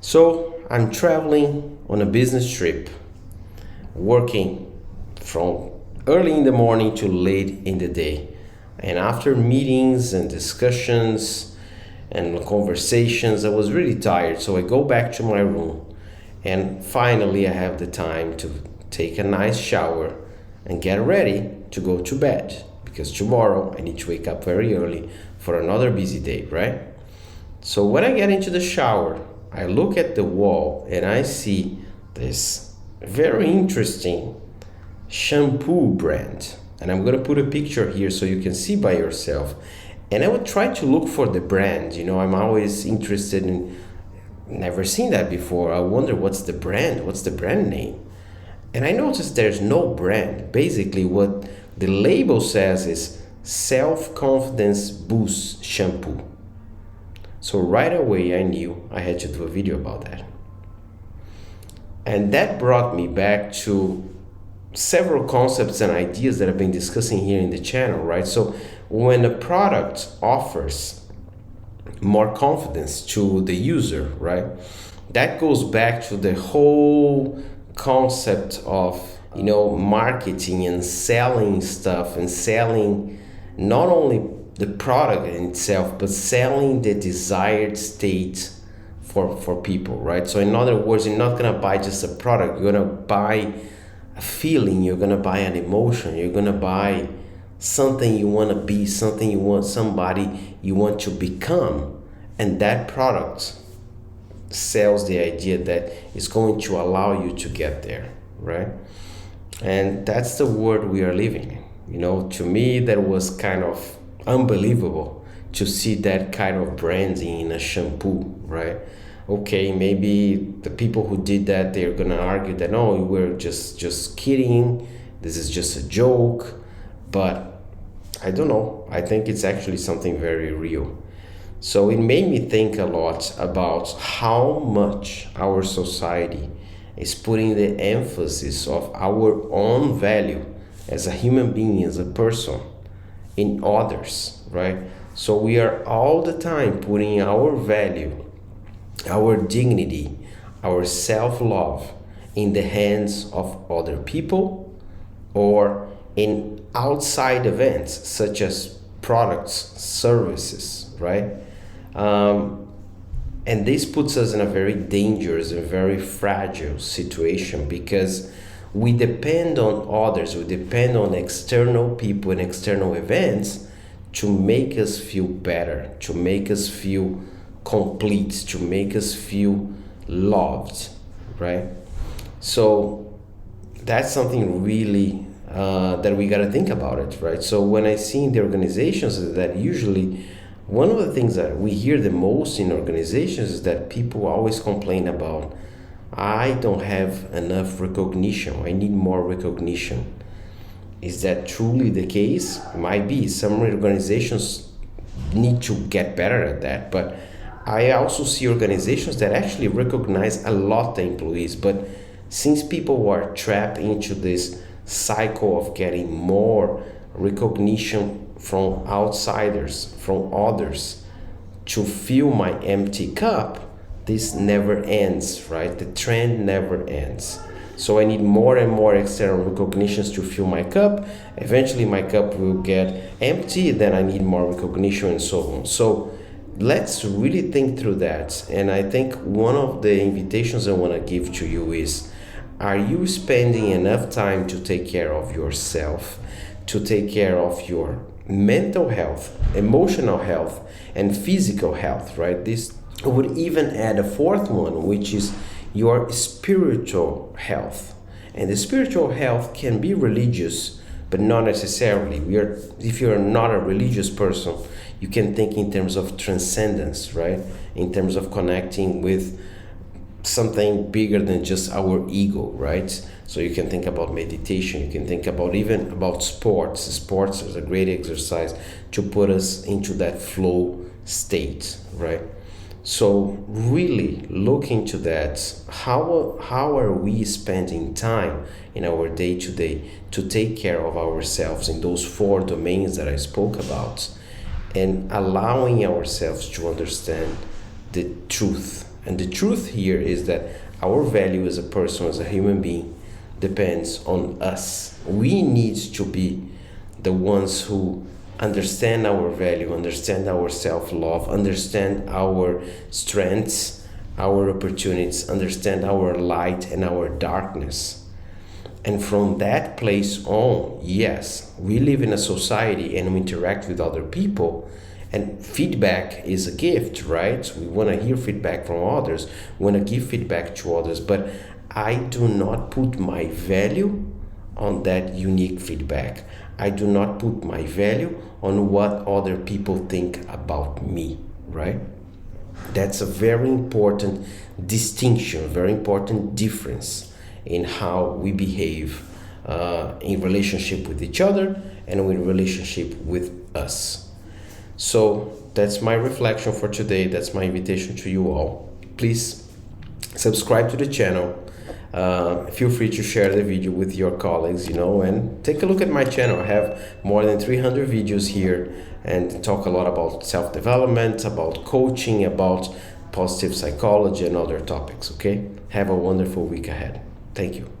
So I'm traveling on a business trip, working from early in the morning to late in the day. And after meetings and discussions and conversations, I was really tired. So I go back to my room and finally I have the time to take a nice shower and get ready to go to bed because tomorrow I need to wake up very early for another busy day, right? So when I get into the shower, I look at the wall and I see this very interesting shampoo brand. And I'm gonna put a picture here so you can see by yourself. And I would try to look for the brand. I'm always interested in, never seen that before. I wonder what's the brand, what's the brand name? And I noticed there's no brand. Basically, what the label says is Self Confidence Boost Shampoo. So right away I knew I had to do a video about that. And that brought me back to several concepts and ideas that I've been discussing here in the channel, right? So when a product offers more confidence to the user, right? That goes back to the whole concept of, marketing and selling stuff and selling not only the product in itself, but selling the desired state for people, right? So in other words, you're not gonna buy just a product, you're gonna buy a feeling, you're gonna buy an emotion, you're gonna buy something you wanna be, something you want, somebody you want to become. And that product sells the idea that it's going to allow you to get there, right? And that's the world we are living in. To me, that was kind of unbelievable to see that kind of branding in a shampoo, right? Okay, maybe the people who did that, they're gonna argue that no, we're just kidding, this is just a joke, but I don't know, I think it's actually something very real. So it made me think a lot about how much our society is putting the emphasis of our own value as a human being, as a person, in others, right? So we are all the time putting our value, our dignity, our self-love in the hands of other people or in outside events such as products, services, right? And this puts us in a very dangerous and very fragile situation because we depend on others, we depend on external people and external events to make us feel better, to make us feel complete, to make us feel loved, right? So that's something really that we got to think about it, right? So when I see in the organizations that usually one of the things that we hear the most in organizations is that people always complain about, I don't have enough recognition, I need more recognition. Is that truly the case? It might be. Some organizations need to get better at that, but I also see organizations that actually recognize a lot the employees, but since people are trapped into this cycle of getting more recognition from outsiders, from others, to fill my empty cup, this never ends, right? The trend never ends. So I need more and more external recognitions to fill my cup. Eventually my cup will get empty, then I need more recognition and so on. So let's really think through that. And I think one of the invitations I want to give to you is, are you spending enough time to take care of yourself, to take care of your mental health, emotional health, and physical health, right? This would even add a fourth one, which is your spiritual health. And the spiritual health can be religious, but not necessarily. If you're not a religious person, you can think in terms of transcendence, right? In terms of connecting with something bigger than just our ego, right? So you can think about meditation, you can think about even about sports. Sports is a great exercise to put us into that flow state, right? So really look into that. How are we spending time in our day-to-day to take care of ourselves in those four domains that I spoke about, and allowing ourselves to understand the truth And the truth here is that our value as a person, as a human being, depends on us. We need to be the ones who understand our value, understand our self-love, understand our strengths, our opportunities, understand our light and our darkness. And from that place on, yes, we live in a society and we interact with other people. And feedback is a gift, right? We want to hear feedback from others, we want to give feedback to others, but I do not put my value on that unique feedback. I do not put my value on what other people think about me, right? That's a very important distinction, very important difference in how we behave in relationship with each other and in relationship with us. So that's my reflection for today. That's my invitation to you all. Please subscribe to the channel. Feel free to share the video with your colleagues, and take a look at my channel. I have more than 300 videos here and talk a lot about self-development, about coaching, about positive psychology and other topics, okay? Have a wonderful week ahead. Thank you.